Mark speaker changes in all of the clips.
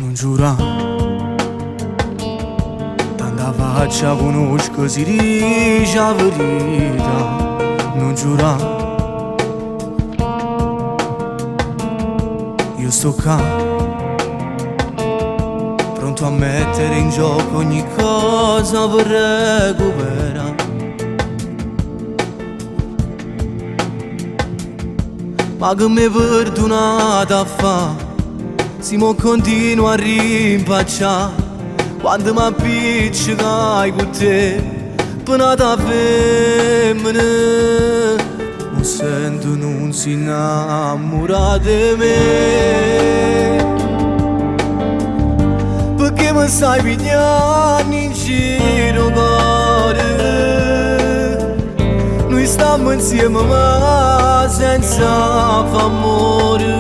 Speaker 1: non giura t'andava a conosco si dice la verità, non giura io sto qua pronto a mettere in gioco ogni cosa per recuperare. Ma che mi perdonata a fa, si mo continua a rimpacciare quando mi appiccicai con te, penata femmina. Non sento non si innamora di me, perché mi stai pigliando in giro cuore. Noi stiamo insieme ma senza amore,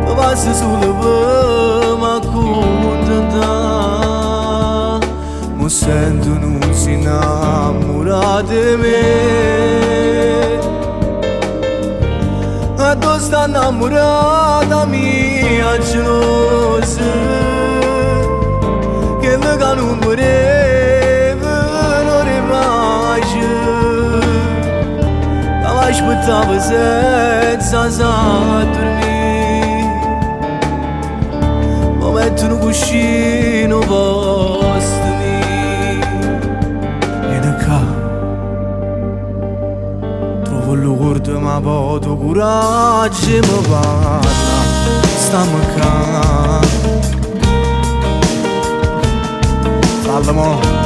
Speaker 1: ma passa solo per mi accontentare. Ma sento non si innamora di me, e tu stai innamorata mia gelosa, che le che non voreva non ripace. Aspettava senza dormire, ma metto un cuscino posto mio. Vieni qua, trovo l'urto ma poi tuo coraggio mi parla. Stammi qua, falla mo.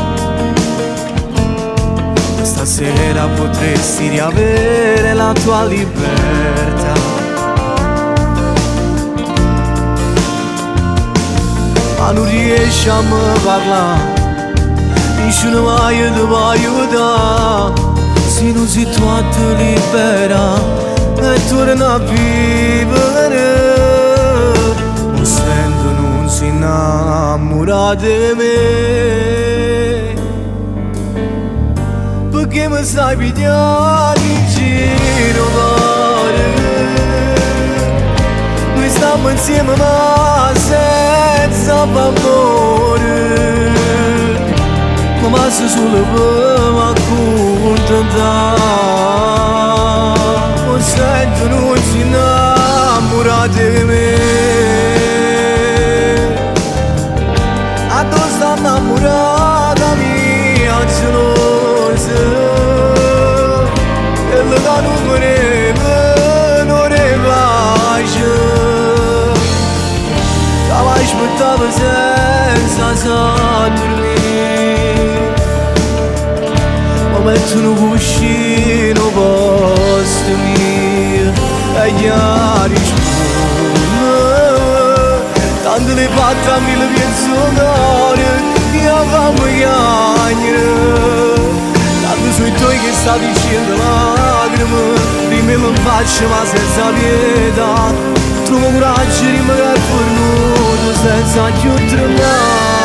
Speaker 1: Stasera potresti riavere la tua libertà. Ma non riesci a me parlare, nessuno mai ti può aiutare. Se non sei tu a te libera e torna a vivere. Non sento non si innamora di me, perché mi stai pigliando in giro cuore. Noi stiamo insieme ma senza amore, ma basta solo per mi accontentare. Non sento non si innamora di me, a tu sta innamorata mia gelosa, e le che non voreva non ripace. Che l'aspettava senza dormire, ma metto un cuscino posto mio e gli risponde. Tanto le fatte a mille pensionari che avevamo chiamare. Tanto sui tuoi che sta dicendo lacrime, prima mi faccio ma senza pietà. Trovo coraggio di me che è fornuto senza più tremare.